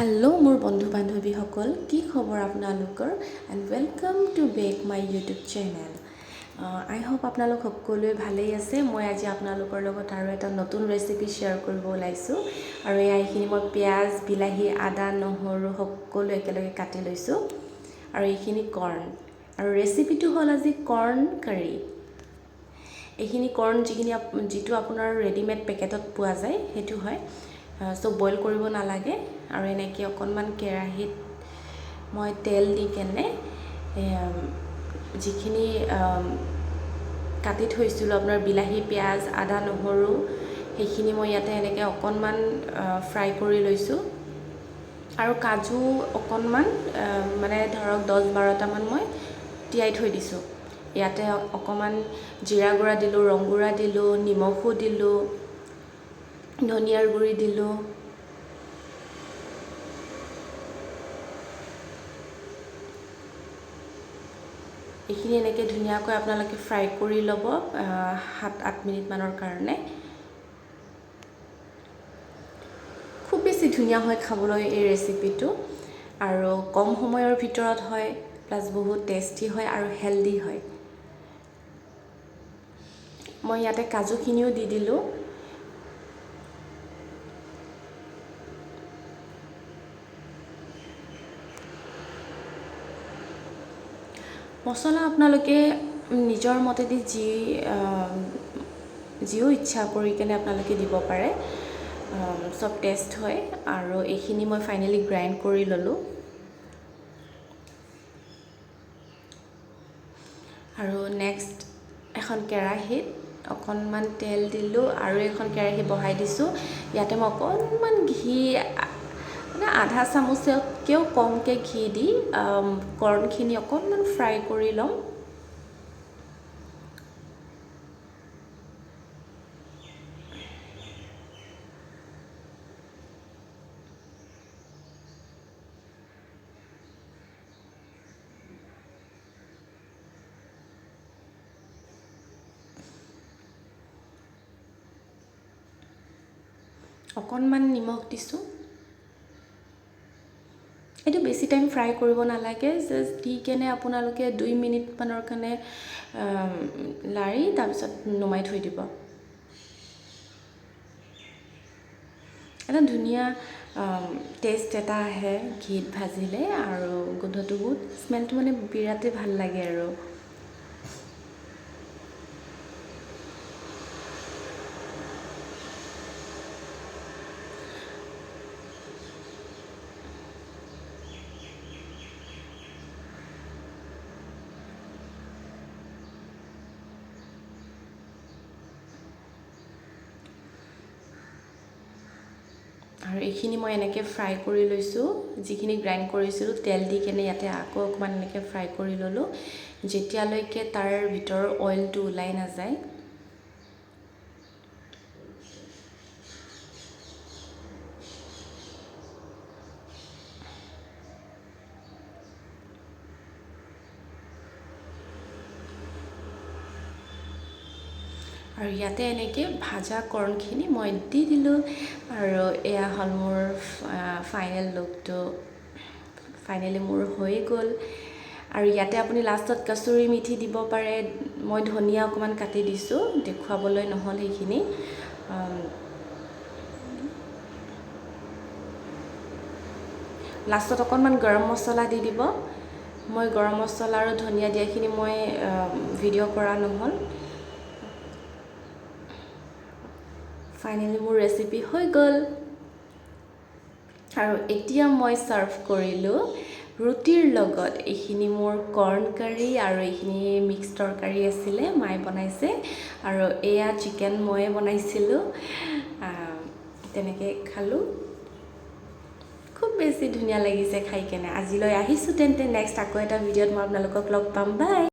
Hello' মোৰ বন্ধু বান্ধৱীসকল, কি খবৰ আপোনালোকৰ? And welcome to back my YouTube channel. I hope আপোনালোক সকলোৱে ভালেই আছে। মই আজি আপোনালোকৰ লগত আৰু এটা নতুন ৰেচিপি শ্বেয়াৰ কৰিব ওলাইছোঁ। আৰু এইখিনি মই পিঁয়াজ, বিলাহী, আদা, নহৰু সকলো একেলগে কাটি লৈছোঁ। আৰু এইখিনি কৰ্ণ, আৰু ৰেচিপিটো হ'ল আজি কৰ্ণ কাৰী। এইখিনি কৰ্ণ যিটো আপোনাৰ ৰেডিমেড পেকেটত পোৱা যায় সেইটো হয়। চ' বইল কৰিব নালাগে। আৰু এনেকৈ অকণমান কেৰাহীত মই তেল দি কেনে যিখিনি কাটি থৈছিলোঁ আপোনাৰ বিলাহী, পিঁয়াজ, আদা, নহৰু, সেইখিনি মই ইয়াতে এনেকৈ অকণমান ফ্ৰাই কৰি লৈছোঁ। আৰু কাজু অকণমান মানে ধৰক 10-12টামান মই তিয়াই থৈ দিছোঁ। ইয়াতে অকণমান জিৰা গুড়া দিলোঁ, ৰং গুড়া দিলোঁ, নিমখো দিলোঁ, ধনিয়াৰ গুড়ি দিলোঁ। এইখিনি এনেকৈ ধুনীয়াকৈ আপোনালোকে ফ্ৰাই কৰি ল'ব 7-8 মিনিটমানৰ কাৰণে। খুব বেছি ধুনীয়া হয় খাবলৈ এই ৰেচিপিটো, আৰু কম সময়ৰ ভিতৰত হয়, প্লাছ বহুত টেষ্টি হয় আৰু হেল্ডি হয়। মই ইয়াতে কাজুখিনিও দি দিলোঁ। মছলা আপোনালোকে নিজৰ মতেদি যিও ইচ্ছা কৰি কেনে আপোনালোকে দিব পাৰে, চব টেষ্ট হয়। আৰু এইখিনি মই ফাইনেলি গ্ৰাইণ্ড কৰি ল'লোঁ। আৰু নেক্সট এখন কেৰাহীত অকণমান তেল দিলোঁ আৰু এখন কেৰাহী বহাই দিছোঁ। ইয়াতে মই অকণমান ঘি, মানে আধা চামুচতকৈও কমকৈ ঘি দি কৰ্ণখিনি অকণমান ফ্ৰাই কৰি ল'ম। অকণমান নিমখ দিছোঁ। এইটো বেছি টাইম ফ্ৰাই কৰিব নালাগে, জাষ্ট দি কেনে আপোনালোকে 2 মিনিটমানৰ কাৰণে লাৰি তাৰপিছত নমাই থৈ দিব। এটা ধুনীয়া টেষ্ট এটা আহে ঘিত ভাজিলে, আৰু গোন্ধটো বহুত, স্মেলটো মানে বিৰাটেই ভাল লাগে। আৰু এইখিনি মই এনেকৈ ফ্ৰাই কৰি লৈছোঁ। যিখিনি গ্ৰাইণ্ড কৰিছিলোঁ তেল দি কেনে ইয়াতে আকৌ অকণমান এনেকৈ ফ্ৰাই কৰি ল'লোঁ, যেতিয়ালৈকে তাৰ ভিতৰৰ অইলটো ওলাই নাযায়। আৰু ইয়াতে এনেকৈ ভাজা কৰ্ণখিনি মই দি দিলোঁ। আৰু এয়া হ'ল মোৰ ফাইনেল লুকটো। ফাইনেলি মোৰ হৈ গ'ল। আৰু ইয়াতে আপুনি লাষ্টত কচুৰি মেথি দিব পাৰে। মই ধনিয়া অকণমান কাটি দিছোঁ, দেখুৱাবলৈ নহ'ল সেইখিনি। লাষ্টত অকণমান গৰম মছলা দি দিব। মই গৰম মছলা আৰু ধনিয়া দিয়াখিনি মই ভিডিঅ' কৰা নহ'ল। ফাইনেলি মোৰ ৰেচিপি হৈ গ'ল। আৰু এতিয়া মই ছাৰ্ভ কৰিলোঁ ৰুটিৰ লগত। এইখিনি মোৰ কৰ্ণ কাৰী, আৰু এইখিনি মিক্স তৰকাৰী আছিলে, মায়ে বনাইছে। আৰু এয়া চিকেন ময়ে বনাইছিলোঁ। তেনেকৈ খালোঁ। খুব বেছি ধুনীয়া লাগিছে খাই কেনে। আজিলৈ আহিছোঁ তেন্তে, নেক্সট আকৌ এটা ভিডিঅ'ত মই আপোনালোকক লগ পাম। বাই।